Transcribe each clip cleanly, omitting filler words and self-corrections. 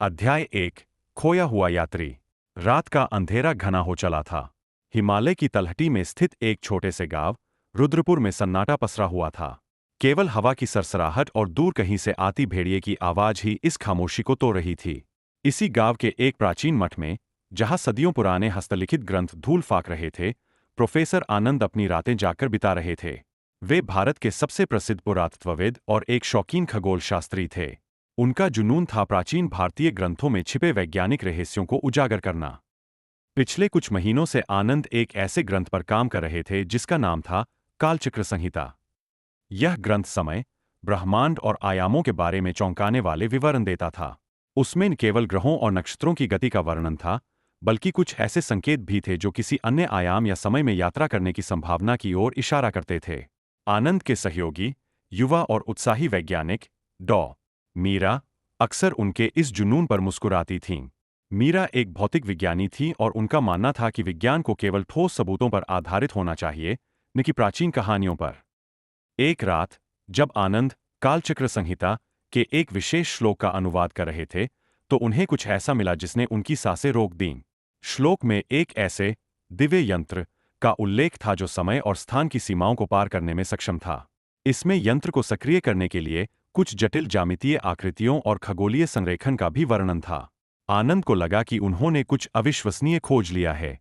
अध्याय 1। खोया हुआ यात्री। रात का अंधेरा घना हो चला था। हिमालय की तलहटी में स्थित एक छोटे से गांव रुद्रपुर में सन्नाटा पसरा हुआ था। केवल हवा की सरसराहट और दूर कहीं से आती भेड़िए की आवाज ही इस खामोशी को तोड़ रही थी। इसी गांव के एक प्राचीन मठ में, जहां सदियों पुराने हस्तलिखित ग्रंथ धूल फाक रहे थे, प्रोफेसर आनंद अपनी रातें जाकर बिता रहे थे। वे भारत के सबसे प्रसिद्ध पुरातत्वविद और एक शौकीन खगोल शास्त्री थे। उनका जुनून था प्राचीन भारतीय ग्रंथों में छिपे वैज्ञानिक रहस्यों को उजागर करना। पिछले कुछ महीनों से आनंद एक ऐसे ग्रंथ पर काम कर रहे थे जिसका नाम था कालचक्र संहिता। यह ग्रंथ समय, ब्रह्मांड और आयामों के बारे में चौंकाने वाले विवरण देता था। उसमें न केवल ग्रहों और नक्षत्रों की गति का वर्णन था, बल्कि कुछ ऐसे संकेत भी थे जो किसी अन्य आयाम या समय में यात्रा करने की संभावना की ओर इशारा करते थे। आनंद के सहयोगी, युवा और उत्साही वैज्ञानिक डॉ मीरा अक्सर उनके इस जुनून पर मुस्कुराती थीं। मीरा एक भौतिक विज्ञानी थी और उनका मानना था कि विज्ञान को केवल ठोस सबूतों पर आधारित होना चाहिए, न कि प्राचीन कहानियों पर। एक रात, जब आनंद कालचक्र संहिता के एक विशेष श्लोक का अनुवाद कर रहे थे, तो उन्हें कुछ ऐसा मिला जिसने उनकी सांसें रोक दीं। श्लोक में एक ऐसे दिव्य यंत्र का उल्लेख था जो समय और स्थान की सीमाओं को पार करने में सक्षम था। इसमें यंत्र को सक्रिय करने के लिए कुछ जटिल ज्यामितीय आकृतियों और खगोलीय संरेखन का भी वर्णन था। आनंद को लगा कि उन्होंने कुछ अविश्वसनीय खोज लिया है।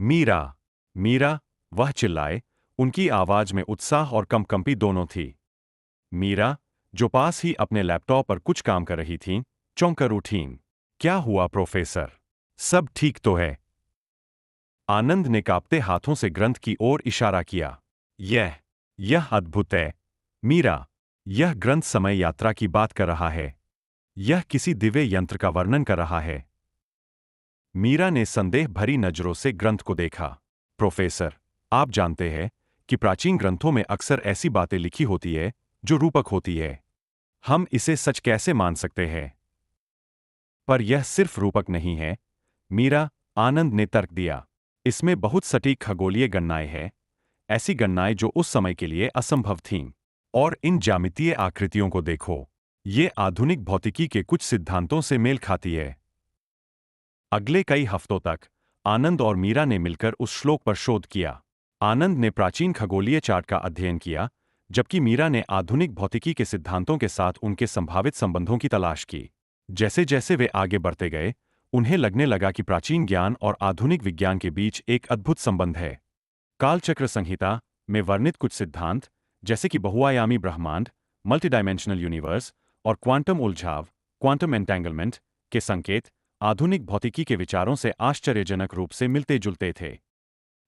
मीरा, मीरा, वह चिल्लाए। उनकी आवाज में उत्साह और कंपकंपी दोनों थी। मीरा, जो पास ही अपने लैपटॉप पर कुछ काम कर रही थीं, चौंक कर उठीं। क्या हुआ प्रोफेसर? सब ठीक तो है? आनंद ने कांपते हाथों से ग्रंथ की ओर इशारा किया। यह अद्भुत है मीरा। यह ग्रंथ समय यात्रा की बात कर रहा है। यह किसी दिव्य यंत्र का वर्णन कर रहा है। मीरा ने संदेह भरी नजरों से ग्रंथ को देखा। प्रोफेसर, आप जानते हैं कि प्राचीन ग्रंथों में अक्सर ऐसी बातें लिखी होती है जो रूपक होती है। हम इसे सच कैसे मान सकते हैं? पर यह सिर्फ रूपक नहीं है, मीरा, आनंद ने तर्क दिया। इसमें बहुत सटीक खगोलीय गणनाएं हैं, ऐसी गणनाएं जो उस समय के लिए असंभव थीं। और इन ज्यामितीय आकृतियों को देखो, ये आधुनिक भौतिकी के कुछ सिद्धांतों से मेल खाती है। अगले कई हफ्तों तक आनंद और मीरा ने मिलकर उस श्लोक पर शोध किया। आनंद ने प्राचीन खगोलीय चार्ट का अध्ययन किया, जबकि मीरा ने आधुनिक भौतिकी के सिद्धांतों के साथ उनके संभावित संबंधों की तलाश की। जैसे जैसे वे आगे बढ़ते गए, उन्हें लगने लगा कि प्राचीन ज्ञान और आधुनिक विज्ञान के बीच एक अद्भुत संबंध है। कालचक्र संहिता में वर्णित कुछ सिद्धांत, जैसे कि बहुआयामी ब्रह्मांड, मल्टीडायमेंशनल यूनिवर्स और क्वांटम उलझाव, क्वांटम एंटेंगलमेंट के संकेत आधुनिक भौतिकी के विचारों से आश्चर्यजनक रूप से मिलते जुलते थे।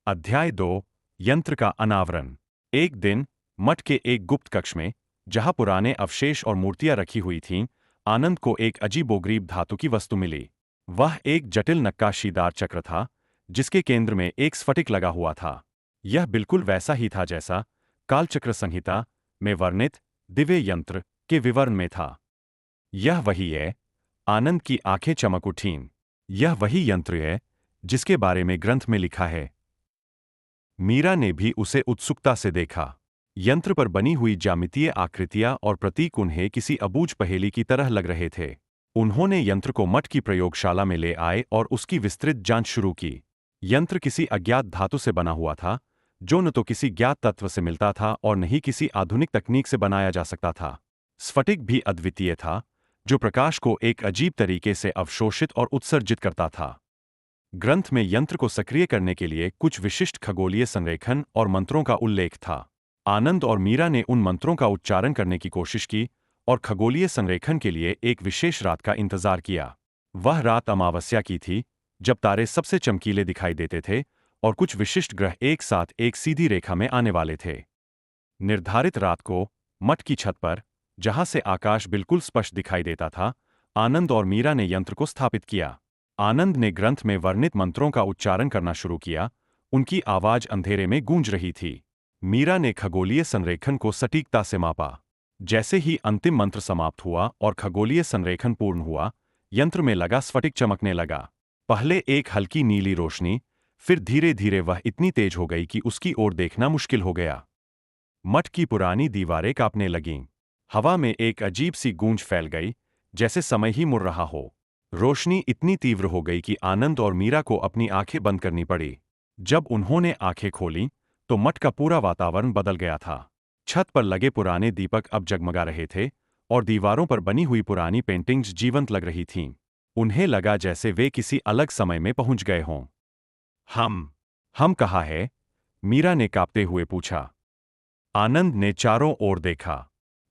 अध्याय 2। यंत्र का अनावरण। एक दिन, मठ के एक गुप्त कक्ष में, जहां पुराने अवशेष और मूर्तियां रखी हुई थीं, आनंद को एक अजीबोगरीब धातु की वस्तु मिली। वह एक जटिल नक्काशीदार चक्र था, जिसके केंद्र में एक स्फटिक लगा हुआ था। यह बिल्कुल वैसा ही था जैसा कालचक्र संहिता में वर्णित दिव्य यंत्र के विवरण में था। यह वही है। आनंद की आंखें चमक उठीं। यह वही यंत्र है जिसके बारे में ग्रंथ में लिखा है। मीरा ने भी उसे उत्सुकता से देखा। यंत्र पर बनी हुई ज्यामितीय आकृतियां और प्रतीक उन्हें किसी अबूझ पहेली की तरह लग रहे थे। उन्होंने यंत्र को मठ की प्रयोगशाला में ले आए और उसकी विस्तृत जांच शुरू की। यंत्र किसी अज्ञात धातु से बना हुआ था, जो न तो किसी ज्ञात तत्व से मिलता था और न ही किसी आधुनिक तकनीक से बनाया जा सकता था। स्फटिक भी अद्वितीय था, जो प्रकाश को एक अजीब तरीके से अवशोषित और उत्सर्जित करता था। ग्रंथ में यंत्र को सक्रिय करने के लिए कुछ विशिष्ट खगोलीय संरेखन और मंत्रों का उल्लेख था। आनंद और मीरा ने उन मंत्रों का उच्चारण करने की कोशिश की और खगोलीय संरेखन के लिए एक विशेष रात का इंतजार किया। वह रात अमावस्या की थी, जब तारे सबसे चमकीले दिखाई देते थे और कुछ विशिष्ट ग्रह एक साथ एक सीधी रेखा में आने वाले थे। निर्धारित रात को, मठ की छत पर, जहां से आकाश बिल्कुल स्पष्ट दिखाई देता था, आनंद और मीरा ने यंत्र को स्थापित किया। आनंद ने ग्रंथ में वर्णित मंत्रों का उच्चारण करना शुरू किया। उनकी आवाज अंधेरे में गूंज रही थी। मीरा ने खगोलीय संरेखन को सटीकता से मापा। जैसे ही अंतिम मंत्र समाप्त हुआ और खगोलीय संरेखन पूर्ण हुआ, यंत्र में लगा स्फटिक चमकने लगा। पहले एक हल्की नीली रोशनी, फिर धीरे धीरे वह इतनी तेज हो गई कि उसकी ओर देखना मुश्किल हो गया। मठ की पुरानी दीवारें कांपने लगीं। हवा में एक अजीब सी गूंज फैल गई, जैसे समय ही मुड़ रहा हो। रोशनी इतनी तीव्र हो गई कि आनंद और मीरा को अपनी आंखें बंद करनी पड़ी। जब उन्होंने आंखें खोलीं, तो मठ का पूरा वातावरण बदल गया था। छत पर लगे पुराने दीपक अब जगमगा रहे थे और दीवारों पर बनी हुई पुरानी पेंटिंग्स जीवंत लग रही थीं। उन्हें लगा जैसे वे किसी अलग समय में पहुंच गए हों। हम हम कहाँ है? मीरा ने कांपते हुए पूछा। आनंद ने चारों ओर देखा।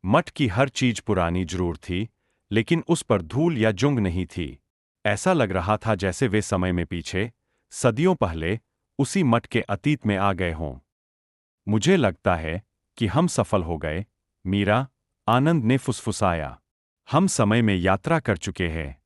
मठ की हर चीज पुरानी जरूर थी, लेकिन उस पर धूल या जुंग नहीं थी। ऐसा लग रहा था जैसे वे समय में पीछे, सदियों पहले, उसी मठ के अतीत में आ गए हों। मुझे लगता है कि हम सफल हो गए, मीरा, आनंद ने फुसफुसाया। हम समय में यात्रा कर चुके हैं।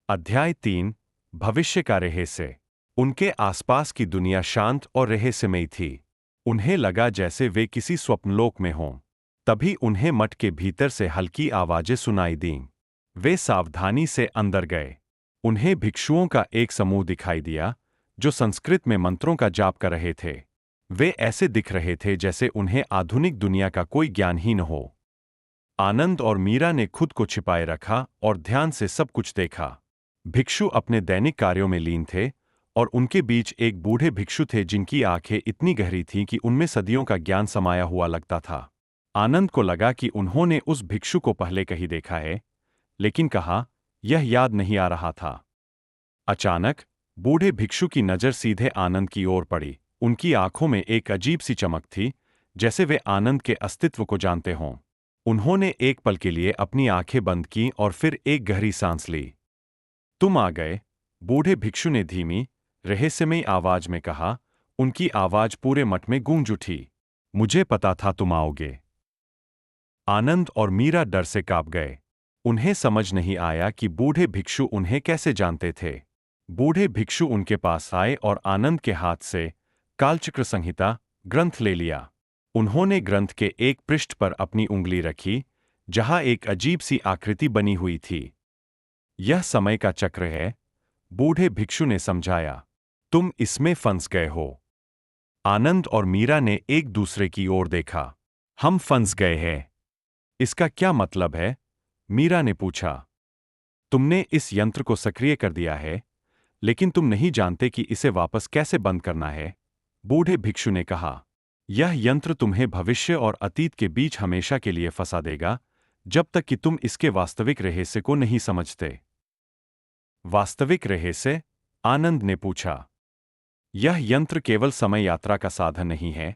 अध्याय 3। भविष्य का रहस्य। उनके आसपास की दुनिया शांत और रहस्यमयी थी। उन्हें लगा जैसे वे किसी स्वप्नलोक में हों। तभी उन्हें मठ के भीतर से हल्की आवाजें सुनाई दीं। वे सावधानी से अंदर गए। उन्हें भिक्षुओं का एक समूह दिखाई दिया, जो संस्कृत में मंत्रों का जाप कर रहे थे। वे ऐसे दिख रहे थे जैसे उन्हें आधुनिक दुनिया का कोई ज्ञान ही न हो। आनंद और मीरा ने खुद को छिपाए रखा और ध्यान से सब कुछ देखा। भिक्षु अपने दैनिक कार्यों में लीन थे, और उनके बीच एक बूढ़े भिक्षु थे जिनकी आंखें इतनी गहरी थीं कि उनमें सदियों का ज्ञान समाया हुआ लगता था। आनंद को लगा कि उन्होंने उस भिक्षु को पहले कहीं देखा है, लेकिन कहा, यह याद नहीं आ रहा था। अचानक बूढ़े भिक्षु की नजर सीधे आनंद की ओर पड़ी। उनकी आंखों में एक अजीब सी चमक थी, जैसे वे आनंद के अस्तित्व को जानते हों। उन्होंने एक पल के लिए अपनी आंखें बंद की और फिर एक गहरी सांस ली। तुम आ गए, बूढ़े भिक्षु ने धीमी, रहस्यमयी आवाज में कहा। उनकी आवाज पूरे मठ में गूंज उठी। मुझे पता था तुम आओगे। आनंद और मीरा डर से कांप गए। उन्हें समझ नहीं आया कि बूढ़े भिक्षु उन्हें कैसे जानते थे। बूढ़े भिक्षु उनके पास आए और आनंद के हाथ से कालचक्र संहिता ग्रंथ ले लिया। उन्होंने ग्रंथ के एक पृष्ठ पर अपनी उंगली रखी, जहां एक अजीब सी आकृति बनी हुई थी। यह समय का चक्र है, बूढ़े भिक्षु ने समझाया। तुम इसमें फंस गए हो। आनंद और मीरा ने एक दूसरे की ओर देखा। हम फंस गए हैं। इसका क्या मतलब है? मीरा ने पूछा। तुमने इस यंत्र को सक्रिय कर दिया है, लेकिन तुम नहीं जानते कि इसे वापस कैसे बंद करना है, बूढ़े भिक्षु ने कहा। यह यंत्र तुम्हें भविष्य और अतीत के बीच हमेशा के लिए फंसा देगा, जब तक कि तुम इसके वास्तविक रहस्य को नहीं समझते। वास्तविक रहस्य? आनंद ने पूछा। यह यंत्र केवल समय यात्रा का साधन नहीं है,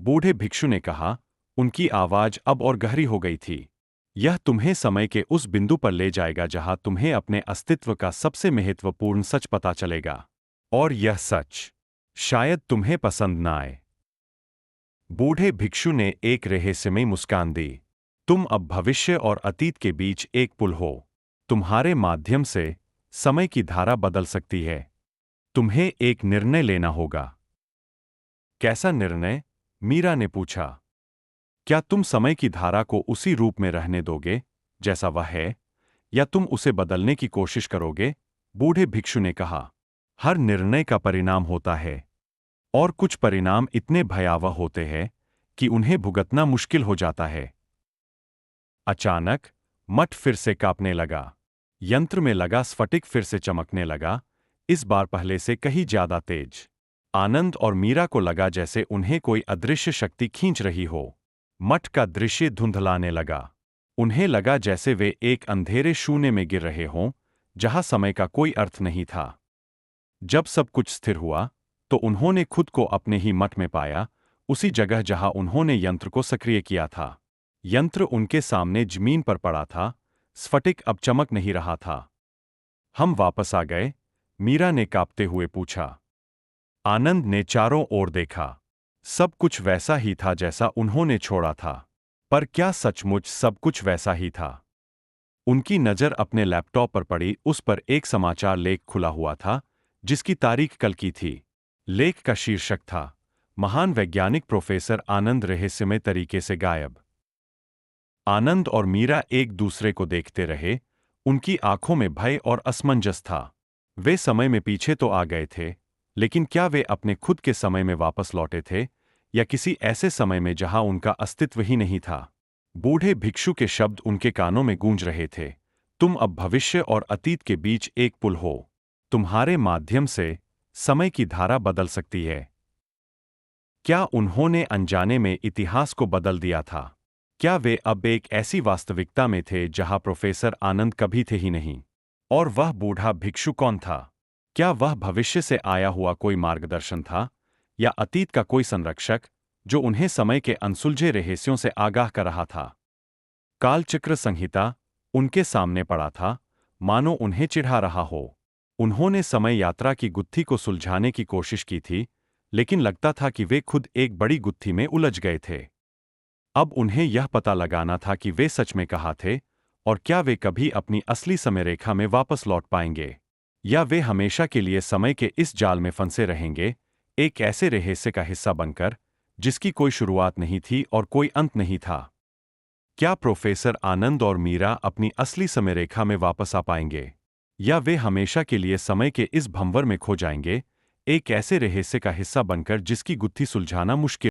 बूढ़े भिक्षु ने कहा। उनकी आवाज अब और गहरी हो गई थी। यह तुम्हें समय के उस बिंदु पर ले जाएगा जहां तुम्हें अपने अस्तित्व का सबसे महत्वपूर्ण सच पता चलेगा। और यह सच शायद तुम्हें पसंद न आए। बूढ़े भिक्षु ने एक रहस्यमयी मुस्कान दी। तुम अब भविष्य और अतीत के बीच एक पुल हो। तुम्हारे माध्यम से समय की धारा बदल सकती है। तुम्हें एक निर्णय लेना होगा। कैसा निर्णय? मीरा ने पूछा। क्या तुम समय की धारा को उसी रूप में रहने दोगे जैसा वह है, या तुम उसे बदलने की कोशिश करोगे? बूढ़े भिक्षु ने कहा। हर निर्णय का परिणाम होता है, और कुछ परिणाम इतने भयावह होते हैं कि उन्हें भुगतना मुश्किल हो जाता है। अचानक मठ फिर से कांपने लगा। यंत्र में लगा स्फटिक फिर से चमकने लगा, इस बार पहले से कहीं ज्यादा तेज। आनंद और मीरा को लगा जैसे उन्हें कोई अदृश्य शक्ति खींच रही हो। मठ का दृश्य धुंधलाने लगा। उन्हें लगा जैसे वे एक अंधेरे शून्य में गिर रहे हों, जहां समय का कोई अर्थ नहीं था। जब सब कुछ स्थिर हुआ, तो उन्होंने खुद को अपने ही मठ में पाया, उसी जगह जहां उन्होंने यंत्र को सक्रिय किया था। यंत्र उनके सामने जमीन पर पड़ा था, स्फटिक अब चमक नहीं रहा था। हम वापस आ गए? मीरा ने कांपते हुए पूछा। आनंद ने चारों ओर देखा। सब कुछ वैसा ही था जैसा उन्होंने छोड़ा था। पर क्या सचमुच सब कुछ वैसा ही था? उनकी नजर अपने लैपटॉप पर पड़ी। उस पर एक समाचार लेख खुला हुआ था, जिसकी तारीख कल की थी। लेख का शीर्षक था, महान वैज्ञानिक प्रोफेसर आनंद रहस्यमय तरीके से गायब। आनंद और मीरा एक दूसरे को देखते रहे। उनकी आंखों में भय और असमंजस था। वे समय में पीछे तो आ गए थे, लेकिन क्या वे अपने खुद के समय में वापस लौटे थे, या किसी ऐसे समय में जहां उनका अस्तित्व ही नहीं था? बूढ़े भिक्षु के शब्द उनके कानों में गूंज रहे थे। तुम अब भविष्य और अतीत के बीच एक पुल हो। तुम्हारे माध्यम से समय की धारा बदल सकती है। क्या उन्होंने अनजाने में इतिहास को बदल दिया था? क्या वे अब एक ऐसी वास्तविकता में थे जहां प्रोफेसर आनंद कभी थे ही नहीं? और वह बूढ़ा भिक्षु कौन था? क्या वह भविष्य से आया हुआ कोई मार्गदर्शन था, या अतीत का कोई संरक्षक जो उन्हें समय के अनसुलझे रहस्यों से आगाह कर रहा था? कालचक्र संहिता उनके सामने पड़ा था, मानो उन्हें चिढ़ा रहा हो। उन्होंने समय यात्रा की गुत्थी को सुलझाने की कोशिश की थी, लेकिन लगता था कि वे खुद एक बड़ी गुत्थी में उलझ गए थे। अब उन्हें यह पता लगाना था कि वे सच में कहाँ थे, और क्या वे कभी अपनी असली समय रेखा में वापस लौट पाएंगे, या वे हमेशा के लिए समय के इस जाल में फंसे रहेंगे, एक ऐसे रहस्य का हिस्सा बनकर जिसकी कोई शुरुआत नहीं थी और कोई अंत नहीं था। क्या प्रोफेसर आनंद और मीरा अपनी असली समय रेखा में वापस आ पाएंगे, या वे हमेशा के लिए समय के इस भंवर में खो जाएंगे, एक ऐसे रहस्य का हिस्सा बनकर जिसकी गुत्थी सुलझाना मुश्किल